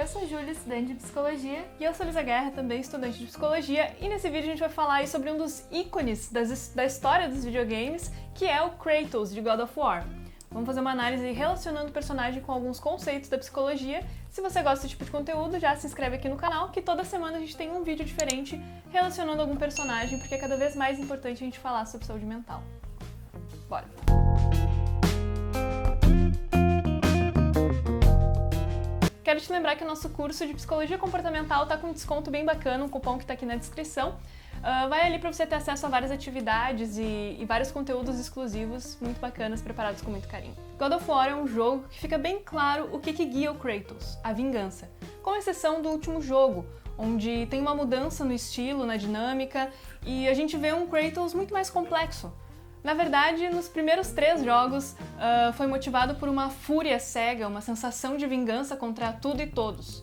Eu sou a Júlia, estudante de Psicologia. E eu sou a Lisa Guerra, também estudante de Psicologia. E nesse vídeo a gente vai falar aí sobre um dos ícones da história dos videogames, que é o Kratos, de God of War. Vamos fazer uma análise relacionando o personagem com alguns conceitos da psicologia. Se você gosta desse tipo de conteúdo, já se inscreve aqui no canal, que toda semana a gente tem um vídeo diferente relacionando algum personagem, porque é cada vez mais importante a gente falar sobre saúde mental. Bora! Quero te lembrar que o nosso curso de Psicologia Comportamental está com um desconto bem bacana, um cupom que está aqui na descrição. Vai ali para você ter acesso a várias atividades e vários conteúdos exclusivos muito bacanas, preparados com muito carinho. God of War é um jogo que fica bem claro o que guia o Kratos, a vingança. Com exceção do último jogo, onde tem uma mudança no estilo, na dinâmica, e a gente vê um Kratos muito mais complexo. Na verdade, nos primeiros 3 jogos, foi motivado por uma fúria cega, uma sensação de vingança contra tudo e todos.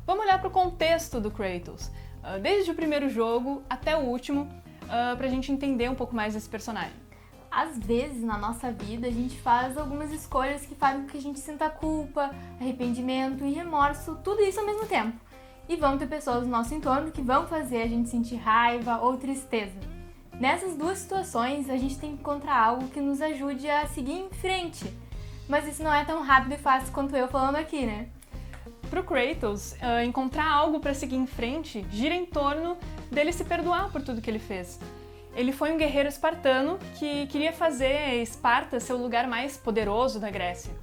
Vamos olhar para o contexto do Kratos, desde o primeiro jogo até o último, para a gente entender um pouco mais desse personagem. Às vezes, na nossa vida, a gente faz algumas escolhas que fazem com que a gente sinta culpa, arrependimento e remorso, tudo isso ao mesmo tempo. E vão ter pessoas no nosso entorno que vão fazer a gente sentir raiva ou tristeza. Nessas duas situações, a gente tem que encontrar algo que nos ajude a seguir em frente. Mas isso não é tão rápido e fácil quanto eu falando aqui, né? Pro Kratos, encontrar algo para seguir em frente gira em torno dele se perdoar por tudo que ele fez. Ele foi um guerreiro espartano que queria fazer Esparta seu lugar mais poderoso da Grécia.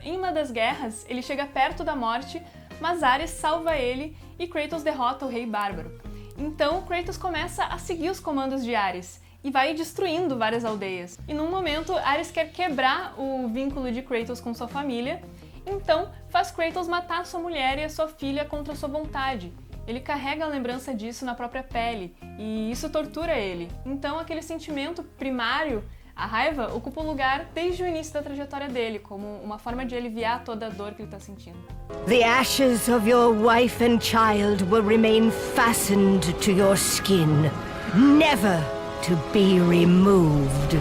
Em uma das guerras, ele chega perto da morte, mas Ares salva ele e Kratos derrota o rei bárbaro. Então Kratos começa a seguir os comandos de Ares e vai destruindo várias aldeias. E num momento Ares quer quebrar o vínculo de Kratos com sua família, então faz Kratos matar sua mulher e a sua filha contra sua vontade. Ele carrega a lembrança disso na própria pele e isso tortura ele. Então aquele sentimento primário, a raiva, ocupa um lugar desde o início da trajetória dele, como uma forma de aliviar toda a dor que ele está sentindo. The ashes of your wife and child will remain fastened to your skin, never to be removed.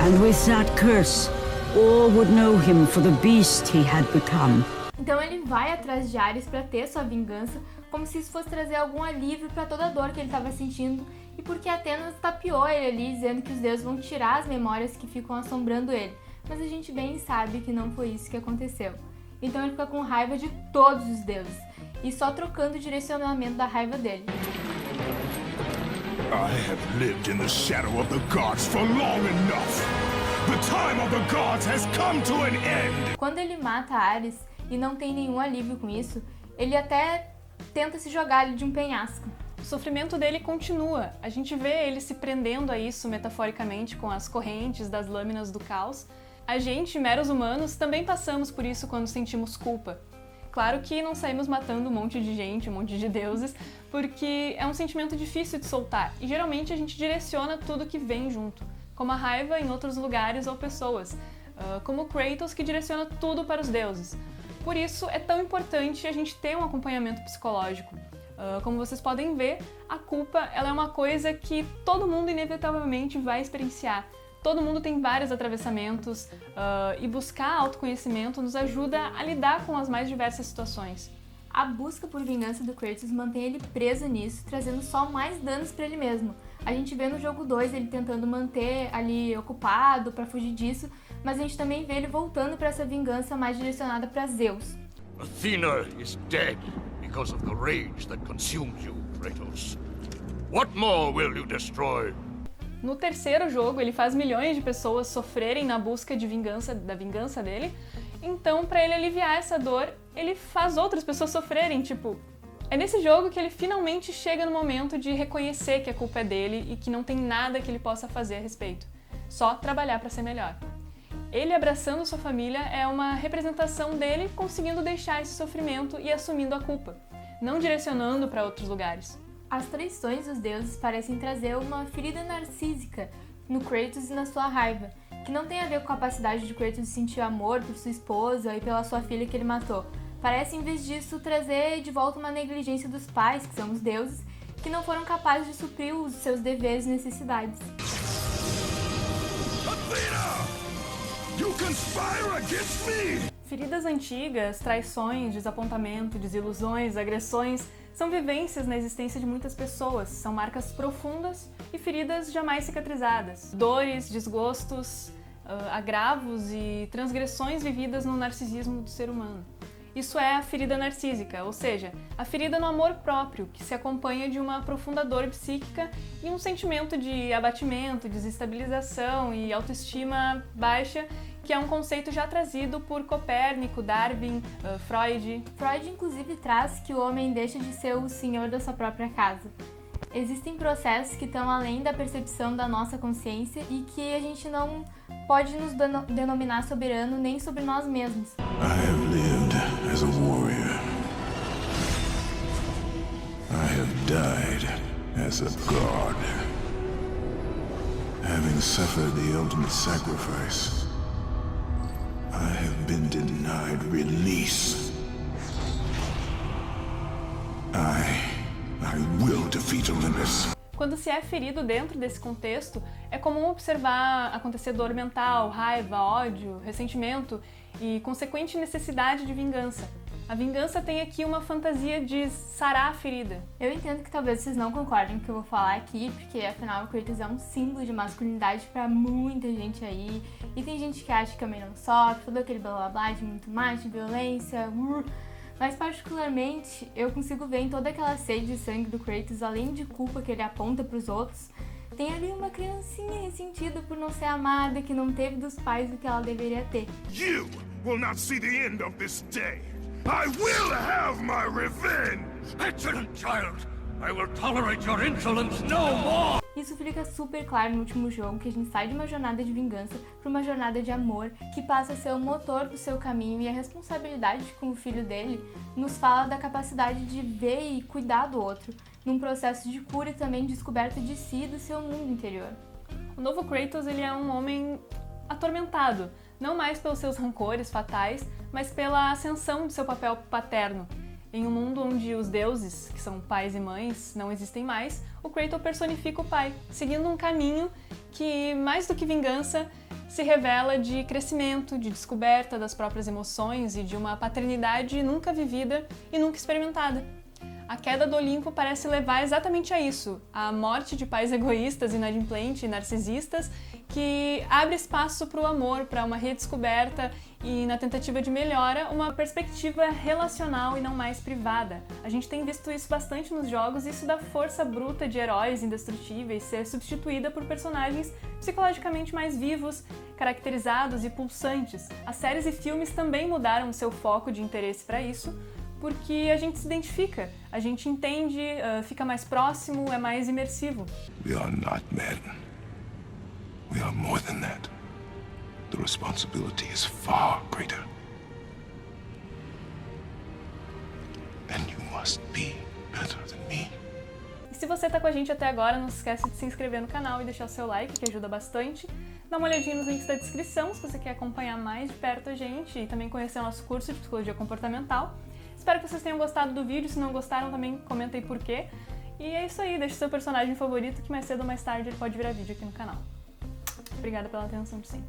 And with that curse, all would know him for the beast he had become. Então ele vai atrás de Ares para ter sua vingança, como se isso fosse trazer algum alívio para toda a dor que ele estava sentindo, e porque Atenas tapeou ele ali, dizendo que os deuses vão tirar as memórias que ficam assombrando ele. Mas a gente bem sabe que não foi isso que aconteceu. Então ele fica com raiva de todos os deuses, e só trocando o direcionamento da raiva dele. I have lived in the shadow of the gods for long enough. The time of the gods has come to an end. Quando ele mata Ares e não tem nenhum alívio com isso, ele até tenta se jogar ali de um penhasco. O sofrimento dele continua. A gente vê ele se prendendo a isso metaforicamente com as correntes das lâminas do caos. A gente, meros humanos, também passamos por isso quando sentimos culpa. Claro que não saímos matando um monte de gente, um monte de deuses, porque é um sentimento difícil de soltar e geralmente a gente direciona tudo que vem junto, como a raiva em outros lugares ou pessoas, como Kratos, que direciona tudo para os deuses. Por isso é tão importante a gente ter um acompanhamento psicológico. Como vocês podem ver, a culpa ela é uma coisa que todo mundo inevitavelmente vai experienciar. Todo mundo tem vários atravessamentos e buscar autoconhecimento nos ajuda a lidar com as mais diversas situações. A busca por vingança do Kratos mantém ele preso nisso, trazendo só mais danos para ele mesmo. A gente vê no jogo 2 ele tentando manter ali ocupado para fugir disso, mas a gente também vê ele voltando para essa vingança mais direcionada para Zeus. Athena is dead because of the rage that consumes you, Kratos. What more will you destroy? No terceiro jogo, ele faz milhões de pessoas sofrerem na busca de vingança, da vingança dele. Então, para ele aliviar essa dor, ele faz outras pessoas sofrerem, É nesse jogo que ele finalmente chega no momento de reconhecer que a culpa é dele e que não tem nada que ele possa fazer a respeito. Só trabalhar para ser melhor. Ele abraçando sua família é uma representação dele conseguindo deixar esse sofrimento e assumindo a culpa, não direcionando para outros lugares. As traições dos deuses parecem trazer uma ferida narcísica no Kratos e na sua raiva, que não tem a ver com a capacidade de Kratos de sentir amor por sua esposa e pela sua filha que ele matou. Parece, em vez disso, trazer de volta uma negligência dos pais, que são os deuses, que não foram capazes de suprir os seus deveres e necessidades. Athena! conspire against me? Feridas antigas, traições, desapontamento, desilusões, agressões, são vivências na existência de muitas pessoas, são marcas profundas e feridas jamais cicatrizadas. Dores, desgostos, agravos e transgressões vividas no narcisismo do ser humano. Isso é a ferida narcísica, ou seja, a ferida no amor próprio, que se acompanha de uma profunda dor psíquica e um sentimento de abatimento, desestabilização e autoestima baixa, que é um conceito já trazido por Copérnico, Darwin, Freud. Freud, inclusive, traz que o homem deixa de ser o senhor da sua própria casa. Existem processos que estão além da percepção da nossa consciência e que a gente não pode nos denominar soberano nem sobre nós mesmos. I have lived as a warrior. I have died as a god. Having suffered the ultimate sacrifice, I have been denied release. I will defeat Olympus. Quando se é ferido dentro desse contexto, é comum observar acontecer dor mental, raiva, ódio, ressentimento e consequente necessidade de vingança. A vingança tem aqui uma fantasia de sarar a ferida. Eu entendo que talvez vocês não concordem com o que eu vou falar aqui, porque afinal o Kratos é um símbolo de masculinidade pra muita gente aí, e tem gente que acha que também não sofre, todo aquele blá blá blá de muito macho, violência, mas particularmente eu consigo ver em toda aquela sede de sangue do Kratos, além de culpa que ele aponta pros outros, tem ali uma criancinha ressentida por não ser amada, que não teve dos pais o que ela deveria ter. You will not see the end of this day. I will have my revenge! Excellent child! I will tolerate your insolence no more! Isso fica super claro no último jogo, que a gente sai de uma jornada de vingança para uma jornada de amor, que passa a ser o motor do seu caminho, e a responsabilidade com o filho dele nos fala da capacidade de ver e cuidar do outro, num processo de cura e também descoberta de si e do seu mundo interior. O novo Kratos, ele é um homem atormentado, não mais pelos seus rancores fatais, mas pela ascensão de seu papel paterno. Em um mundo onde os deuses, que são pais e mães, não existem mais, o Kratos personifica o pai, seguindo um caminho que, mais do que vingança, se revela de crescimento, de descoberta das próprias emoções e de uma paternidade nunca vivida e nunca experimentada. A queda do Olimpo parece levar exatamente a isso, a morte de pais egoístas, inadimplentes e narcisistas, que abre espaço para o amor, para uma redescoberta e, na tentativa de melhora, uma perspectiva relacional e não mais privada. A gente tem visto isso bastante nos jogos, isso da força bruta de heróis indestrutíveis ser substituída por personagens psicologicamente mais vivos, caracterizados e pulsantes. As séries e filmes também mudaram seu foco de interesse para isso, porque a gente se identifica, a gente entende, fica mais próximo, é mais imersivo. We are not men. We are more than that. The responsibility is far greater. And you must be better than me. E se você tá com a gente até agora, não se esquece de se inscrever no canal e deixar o seu like, que ajuda bastante. Dá uma olhadinha nos links da descrição, se você quer acompanhar mais de perto a gente e também conhecer o nosso curso de Psicologia Comportamental. Espero que vocês tenham gostado do vídeo, se não gostaram também comenta aí por quê. E é isso aí, deixa o seu personagem favorito que mais cedo ou mais tarde ele pode virar vídeo aqui no canal. Obrigada pela atenção de sempre.